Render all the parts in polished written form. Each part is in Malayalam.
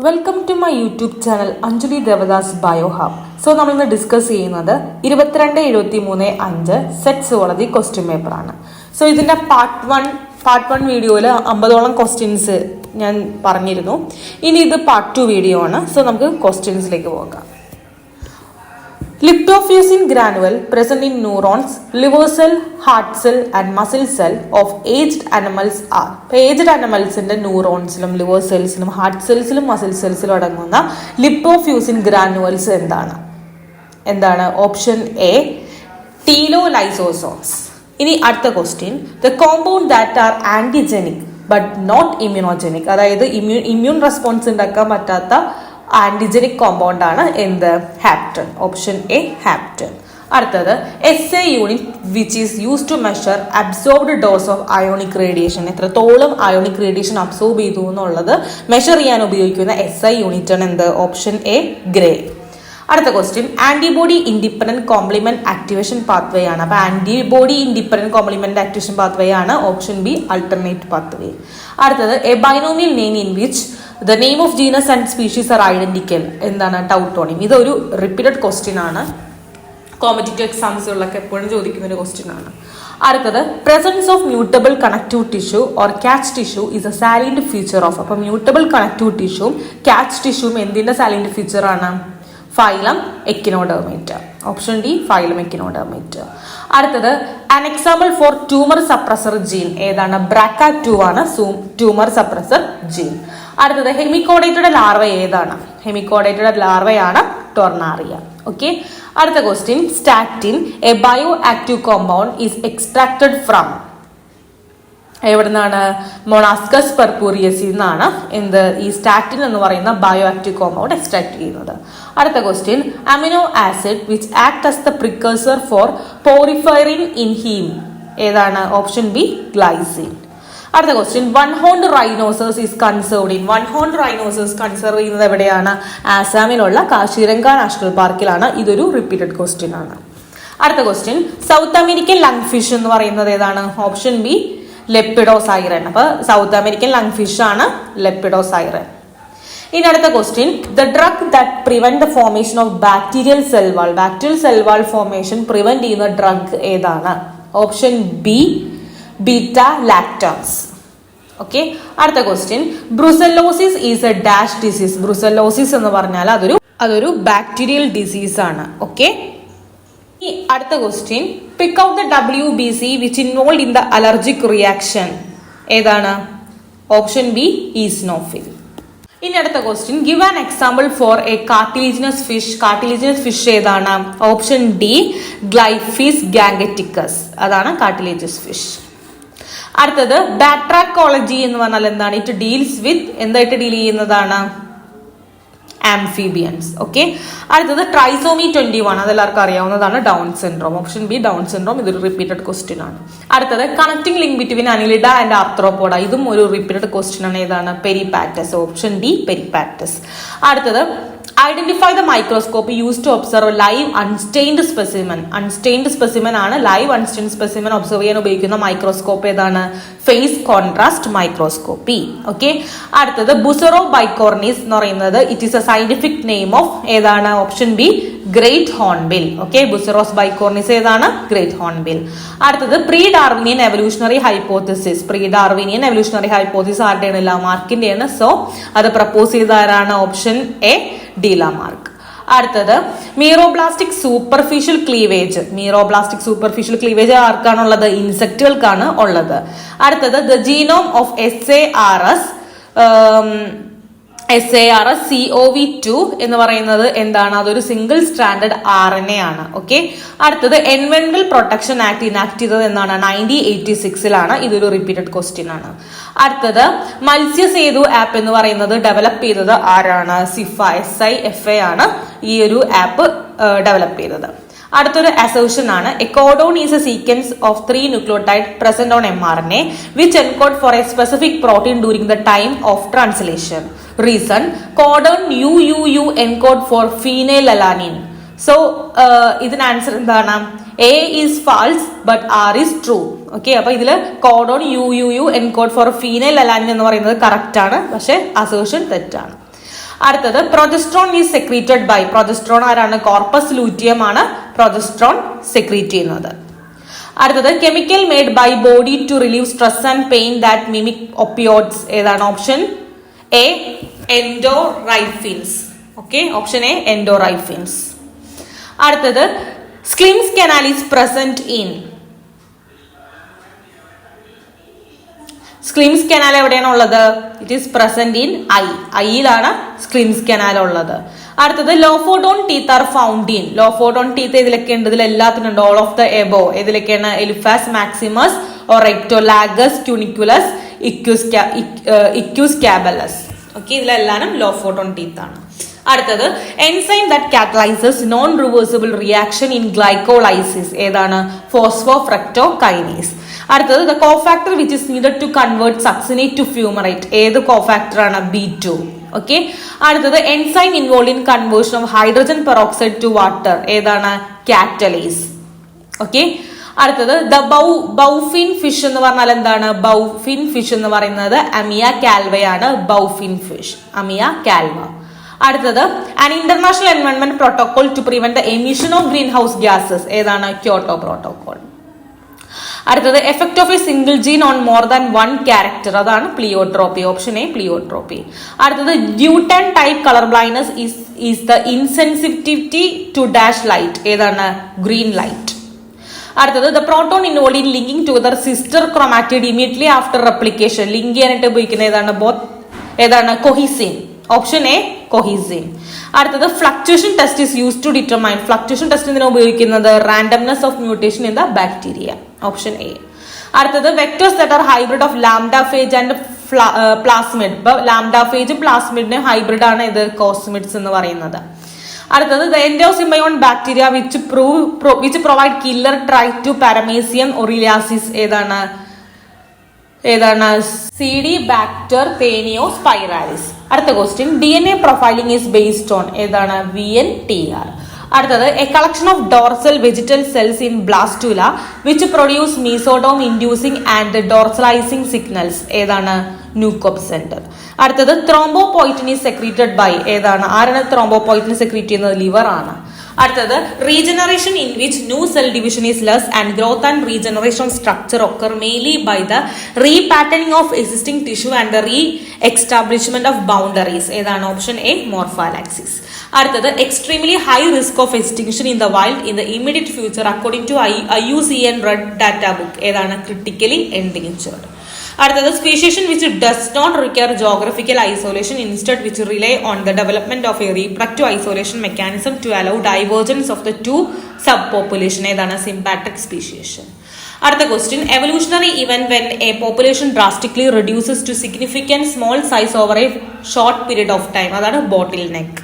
Welcome to my YouTube channel Anjali Devadas ബയോഹാബ്. സോ നമ്മളിന്ന് ഡിസ്കസ് ചെയ്യുന്നത് 22-23-5 സെറ്റ് സുവോളജി ക്വസ്റ്റ്യൻ പേപ്പറാണ്. സോ ഇതിന്റെ പാർട്ട് വൺ വീഡിയോയിൽ 50ഓളം ക്വസ്റ്റ്യൻസ് ഞാൻ പറഞ്ഞിരുന്നു. ഇനി ഇത് പാർട്ട് 2 വീഡിയോ ആണ്. സോ നമുക്ക് ക്വസ്റ്റ്യൻസിലേക്ക് പോകാം. Liptofuscin granule present in neurons, liver cell, heart cell and muscle cell of aged animals are. Aged animals in the neurons, liver cells, heart cells, muscle cells അടങ്ങുന്ന ലിപ്റ്റോഫ്യൂസിൻ ഗ്രാനുവൽസ് എന്താണ്? Option A telolysosomes. ഇനി അടുത്ത question, the compound that are antigenic but not immunogenic, അതായത് ഇമ്മ്യൂൺ റെസ്പോൺസ് ഉണ്ടാക്കാൻ പറ്റാത്ത ആന്റിജനിക് കോമ്പൗണ്ട് ആണ് എന്ത്? ഹാപ്റ്റൺ. Option A hapten. അടുത്തത് SA unit which is use to measure absorbed dose of ionic radiation. എത്രത്തോളം അയോണിക് റേഡിയേഷൻ അബ്സോർബ് ചെയ്തു എന്നുള്ളത് മെഷർ ചെയ്യാൻ ഉപയോഗിക്കുന്ന SI യൂണിറ്റ് ആണ് എന്ത്? Option A gray. അടുത്ത question, antibody independent complement activation pathway ആണ്. അപ്പൊ antibody independent complement activation pathway ആണ് ഓപ്ഷൻ ബി അൾട്ടർനേറ്റ് പാത്വേ. അടുത്തത് a binomial name in which the name of genus and species are identical. എന്താണ്? ടൗട്ടോണിം. ഇതൊരു റിപ്പീറ്റഡ് ക്വസ്റ്റ്യൻ ആണ്, കോമ്പറ്റീറ്റീവ് എക്സാംസുകളിലൊക്കെ എപ്പോഴും ചോദിക്കുന്ന ഒരു ക്വസ്റ്റ്യൻ ആണ്. അടുത്തത് presence of mutable connective tissue or catch tissue is a salient feature of. അപ്പൊ മ്യൂട്ടബിൾ കണക്റ്റീവ് ടിഷ്യൂവും ക്യാച്ച് ടിഷ്യൂവും എന്തിന്റെ സാലിന്റ് ഫീച്ചർ ആണ്? Phylum Echinodermata. Option D phylum Echinodermata. അടുത്തത് an example for tumour suppressor gene ഏതാണ്? BRCA2 ആണ് ട്യൂമർ സപ്രസർ ജീൻ. അടുത്തത് ഹെമിക്കോഡേറ്റഡ് ലാർവ ഏതാണ്? ഹെമിക്കോഡേറ്റഡ് ലാർവയാണ് ടൊർണാറിയ. ഓക്കെ. അടുത്ത question, statin A bio active compound is extracted from. എവിടുന്നാണ്? മൊണാസ്കസ് പെർപൂരിയസിൽ നിന്നാണ് എന്ത്? ഈ സ്റ്റാറ്റിൻ എന്ന് പറയുന്ന ബയോ ആക്റ്റീവ് കോമ്പൗണ്ട് എക്സ്ട്രാക്ട് ചെയ്യുന്നത്. അടുത്ത question, amino acid which act as the precursor for porphyrin in heme ഏതാണ്? Option B glycine. അടുത്ത question, one horned rhinoceros is conserved in. One horned rhinoceros conserve ചെയ്യുന്നത് എവിടെയാണ്? ആസാമിലുള്ള കാശിരംഗ നാഷണൽ പാർക്കിലാണ്. ഇതൊരു റിപ്പീറ്റഡ് ക്വസ്റ്റ്യൻ ആണ്. അടുത്ത question, south American lung fish എന്ന് പറയുന്നത് ഏതാണ്? Option B Lepidosiren. അപ്പൊ സൗത്ത് അമേരിക്കൻ ലങ് ഫിഷ് ആണ് ലെപ്പിഡോസൈറൻ. ഇനി അടുത്ത question, the drug that prevent the formation of bacterial cell wall. Bacterial cell wall formation prevent ചെയ്യുന്ന ഡ്രഗ് ഏതാണ്? Option B beta lactones. Okay. അടുത്ത question, brucellosis is a dash disease. Brucellosis എന്ന് പറഞ്ഞാൽ അതൊരു ബാക്ടീരിയൽ ഡിസീസ് ആണ്. ഓക്കെ. അടുത്ത question, pick out the WBC which involve in the allergic reaction ഏതാണ്? Option B eosinophil. ഇനി അടുത്ത question, give an example for a cartilaginous fish. Cartilaginous fish ഏതാണ്? Option D Glyphis gangeticus. അതാണ് കാർട്ടിലിജിനസ് ഫിഷ്. അടുത്തത് ബാട്രാക്കോളജി എന്ന് പറഞ്ഞാൽ എന്താണ്? ഇറ്റ് ഡീൽസ് വിത്ത് എന്തായിട്ട് ഡീൽ ചെയ്യുന്നതാണ്? ആംഫിബിയൻസ്. ഓക്കെ. അടുത്തത് ട്രൈസോമി 21 അതെല്ലാവർക്കും അറിയാവുന്നതാണ്, Down syndrome. Option B Down syndrome. ഇതൊരു റിപ്പീറ്റഡ് ക്വസ്റ്റ്യൻ ആണ്. അടുത്തത് connecting link between Annelida and Arthropoda. ഇതും ഒരു റിപ്പീറ്റഡ് ക്വസ്റ്റ്യൻ ആണ്. ഏതാണ്? പെരിപാറ്റസ്. Option D Peripatus. അടുത്തത് identify the microscope use to observe live unstained specimen. Unstained specimen ആണ്. ലൈവ് അൺസ്റ്റെയിൻഡ് സ്പെസിമൻ ഒബ്സർവ് ചെയ്യാൻ ഉപയോഗിക്കുന്ന മൈക്രോസ്കോപ്പ് ഏതാണ്? Phase contrast microscopy. ഓക്കെ. അടുത്തത് ബുസറോ ബൈക്കോർണിസ് എന്ന് പറയുന്നത് it is a scientific name of ഏതാണ്? Option B great hornbill. Okay. Buceros bicornis ഏതാണ്? Great hornbill. അടുത്തത് pre Darwinian evolutionary hypothesis. Pre Darwinian evolutionary hypothesis ആരുടെയാണ്? ലാമാർക്കിന്റെയാണ്. സോ അത് പ്രപ്പോസ് ചെയ്ത ആരാണ്? Option A de Lamarck. അടുത്തത് meroblastic superficial cleavage. Meroblastic superficial cleavage ആർക്കാണുള്ളത്? ഇൻസെക്റ്റുകൾക്കാണ് ഉള്ളത്. അടുത്തത് ദ ജീനോം ഓഫ് SARS-CoV2 എന്ന് പറയുന്നത് എന്താണ്? അതൊരു സിംഗിൾ സ്ട്രാൻഡഡ് RNA ആണ്. ഓക്കെ. അടുത്തത് എൻവയോൺമെന്റൽ പ്രൊട്ടക്ഷൻ ആക്ട് ഇനാക്ട് ചെയ്തത് എന്നാണ്? 1986 ഇതൊരു റിപ്പീറ്റഡ് ക്വസ്റ്റ്യൻ ആണ്. അടുത്തത് മത്സ്യസേതു ആപ്പ് എന്ന് പറയുന്നത് ഡെവലപ്പ് ചെയ്തത് ആരാണ്? SIFA ആണ് ഈ ഒരു ആപ്പ് ഡെവലപ്പ് ചെയ്തത്. അടുത്തൊരു അസോഷൻ ആണ്, a codon is a sequence of 3 nucleotide present on mRNA which encode for a specific protein during the time of translation. Reason, codon UUU encode for phenylalanine. So ഇതിന് ആൻസർ എന്താണ്? A is false but R is true. Okay. അപ്പൊ ഇതില് codon UUU encode for phenylalanine എന്ന് പറയുന്നത് കറക്റ്റ് ആണ്, പക്ഷെ അസോഷൻ തെറ്റാണ്. അടുത്തത് progesterone is secreted by. Progesterone ആരാണ്? കോർപ്പസ് ലൂറ്റിയം ആണ് പ്രൊജസ്ട്രോൺ സെക്രീറ്റ് ചെയ്യുന്നത്. അടുത്തത് chemical made by body to relieve stress and pain that mimic opioids. ഏതാണ്? Option A endorphins. Okay, option A endorphins. അടുത്തത് Schlemm's canal is present in. Schlemm's canal എവിടെയാണ് ഉള്ളത്? It is present in eye. ഐയിലാണ് സ്ക്ലിംസ് കനാൽ ഉള്ളത്. അടുത്തത് lophodont teeth are found in. Lophodont teeth ഇതിലൊക്കെ ഉണ്ട്, ഇതിലെല്ലാത്തിനും ഉണ്ട്. ഓൾ ഓഫ് ദ എബോ ഏതിലൊക്കെയാണ്? Elephas maximus, Oryctolagus, cuniculus, Equus caballus. Okay, ഇതിലെല്ലാനും ലോഫോഡോൺ ടീത്ത് ആണ്. അടുത്തത് enzyme that catalyses non reversible reaction in glycolysis. ഏതാണ്? ഫോസ്ഫോഫ്രക്ടോകൈനേസ്. അടുത്തത് the cofactor which is needed to convert succinate to fumarate. ഏത് കോഫാക്ടർ ആണ്? B2. ഓക്കെ. അടുത്തത് enzyme involve in conversion of hydrogen peroxide to water. ഏതാണ്? കാറ്റലീസ്. ഓക്കെ. അടുത്തത് ദ ബൗഫിൻ ഫിഷ് എന്ന് പറഞ്ഞാൽ എന്താണ്? ബൗഫിൻ ഫിഷ് എന്ന് പറയുന്നത് അമിയ കാൽവയാണ്. Bowfin fish, Amia calva. അടുത്തത് an international environment protocol to prevent the emission of greenhouse gases. ഏതാണ്? Kyoto protocol. അടുത്തത് effect of a single gene on more than one character. അതാണ് പ്ലിയോട്രോപ്പി. Option A pleiotropy. അടുത്തത് deutan type colour blindness is the insensitivity to dash light. ഏതാണ്? Green light. അടുത്തത് the proton involve in linking together sister chromatid immediately after replication. Link ചെയ്യാനായിട്ട് ഉപയോഗിക്കുന്നത് ഏതാണ്? ഏതാണ്? കൊഹിസിൻ. Option A cohesin. അടുത്തത് fluctuation test is use to determine. Fluctuation test എന്തിനാണ് ഉപയോഗിക്കുന്നത്? Randomness of mutation in the bacteria. Option A. അടുത്തത് vectors that are hybrid of lambda phage and plasmid. ഇപ്പൊ ലാംഡാഫേജും പ്ലാസ്മിഡിന്റെ ഹൈബ്രിഡ് ആണ് ഇത് കോസ്മിഡ്സ് എന്ന് പറയുന്നത്. അടുത്തത് the endosymbiont bacteria which provide killer trait to Paramecium aurelia. ഏതാണ്? CD bacter taeniospiralis. അടുത്ത question DNA profiling is based on. ഏതാണ്? VNTR. അടുത്തത് a collection of dorsal vegetal cells in blastula which produce mesoderm inducing and dorsalizing signals. ഏതാണ്? ന്യൂകോപ്സെന്റർ. അടുത്തത് ത്രോംബോപോയിറ്റിൻ ഈസ് സെക്രീറ്റഡ് ബൈ. ഏതാണ്? ആരാണ് ത്രോംബോപോയിറ്റിൻ സെക്രീറ്റ് ചെയ്യുന്നത്? ലിവർ ആണ്. അടുത്തത് regeneration in which new cell division is less and growth and regeneration structure occur mainly by the repatterning of existing tissue and the re establishment of boundaries. ഏതാണ്? Option A morphallaxis. അടുത്തത് extremely high risk of extinction in the wild in the immediate future according to IUCN red data book. ഏതാണ്? Critically endangered. അടുത്തത് speciation which does not require geographical isolation instead which rely on the development of a reproductive isolation mechanism to allow divergence of the two subpopulation. ഏതാണ്? Sympatric speciation. അടുത്ത question evolutionary event when a population drastically reduces to significant small size over a short period of time. അതാണ് ബോട്ടിൽ നെക്ക്.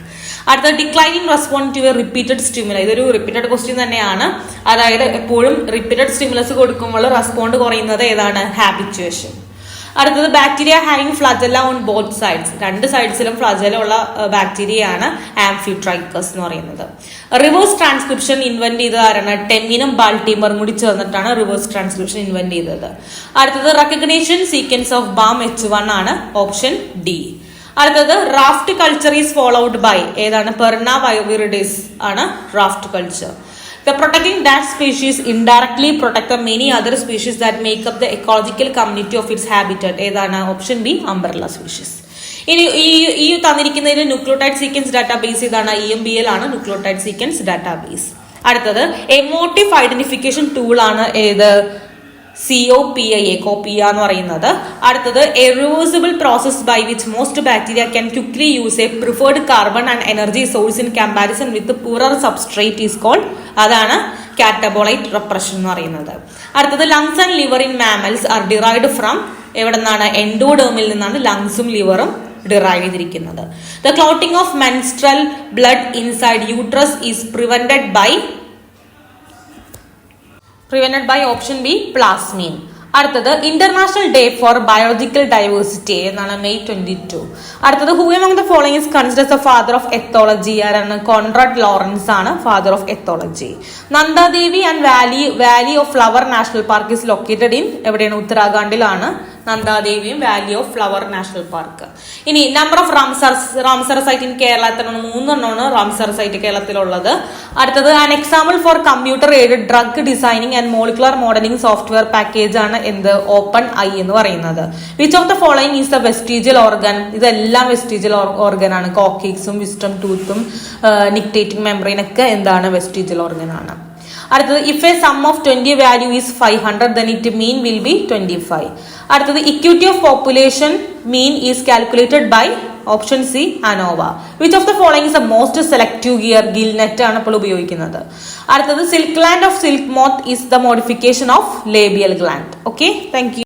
അടുത്ത declining respond to a repeated stimulus. ഇതൊരു റിപ്പീറ്റഡ് ക്വസ്റ്റ്യൻ തന്നെയാണ്. അതായത് എപ്പോഴും റിപ്പീറ്റഡ് സ്റ്റിമുലസ് കൊടുക്കുമ്പോൾ റെസ്പോണ്ട് കുറയുന്നത് ഏതാണ്? ഹാബിച്വേഷൻ. അടുത്തത് bacteria having flagella on both sides. രണ്ട് സൈഡ്സിലും ഫ്ലജല്ല ഉള്ള ബാക്ടീരിയയാണ് ആംഫിട്രൈക്കസ് എന്ന് പറയുന്നത്. റിവേഴ്സ് ട്രാൻസ്ക്രിപ്ഷൻ ഇൻവെന്റ് ചെയ്തത് ആരാണ്? ടെമ്മിനും ബാൾട്ടിമറും കൂടി ചേർന്നിട്ടാണ് റിവേഴ്സ് ട്രാൻസ്ക്രിപ്ഷൻ ഇൻവെന്റ് ചെയ്തത്. അടുത്തത് recognition sequence of Bam H1 ആണ്. Option D. അടുത്തത് raft culture is followed by. ഏതാണ്? പെർണ വിറിഡിസ് ആണ് raft culture. The protecting that species indirectly protect the many other species that make up the ecological community of its habitat. ഏതാണ്? Option B umbrella species. ഇനി ഈ തന്നിരിക്കുന്നതിൽ ന്യൂക്ലിയോടൈഡ് സീക്വൻസ് ഡാറ്റാബേസ് ഇതാണ്. EMBL ആണ് ന്യൂക്ലിയോടൈഡ് സീക്വൻസ് ഡാറ്റാബേസ്. അടുത്തത് എമോട്ടീവ് ഐഡന്റിഫിക്കേഷൻ ടൂൾ ആണ്. ഏത്? COPIA എന്ന് പറയുന്നത്. അടുത്തത് a reversible process by which most bacteria can quickly use a preferred carbon and energy source in comparison with poorer substrate is called. അതാണ് കാറ്റബോളൈറ്റ് റെപ്രഷൻ എന്ന് പറയുന്നത്. അടുത്തത് lungs and liver in mammals are derived from. എവിടെ നിന്നാണ്? എൻഡോഡേമിൽ നിന്നാണ് ലങ്സും ലിവറും ഡിറൈവ് ചെയ്തിരിക്കുന്നത്. The clotting of menstrual blood inside uterus is prevented by option B plasmin. അടുത്തത് international day for biological diversity എന്നാണ് May 22. അടുത്തത് who among the following is considered the father of ethology. ആരാണ്? കോൺറാഡ് ലോറൻസ് ആണ് father of ethology. Nanda Devi and valley of flower national park is located in. എവിടെയാണ്? ഉത്തരാഖണ്ഡിലാണ് നന്ദാദേവിയും valley of flower national park. ഇനി number of Ramsar site in Kerala എത്രയാണ്? 3 റാംസർ സൈറ്റ് കേരളത്തിലുള്ളത്. അടുത്തത് an example for computer aided drug designing and molecular modelling software package ആണ് എന്ത്? ഓപ്പൺ ഐ എന്ന് പറയുന്നത്. Which of the following is the vestigial organ? ഇതെല്ലാം വെസ്റ്റിജിയൽ ഓർഗൻ ആണ്. കോക്കീക്സും വിസ്റ്റം ടൂത്തും നിക്ടേറ്റിംഗ് മെംബ്രെയിൻ ഒക്കെ എന്താണ്? വെസ്റ്റിജിയൽ ഓർഗൻ ആണ്. അടുത്തത് if a sum of 20 value is 500 then it mean will be 25. അടുത്തത് equity of population mean is calculated by option C ANOVA. Which of the following is a most selective gear? Gillnet ആണ് ഇപ്പോൾ ഉപയോഗിക്കുന്നത്. അടുത്തത് silk gland of silk moth is the modification of labial gland. Okay, thank U.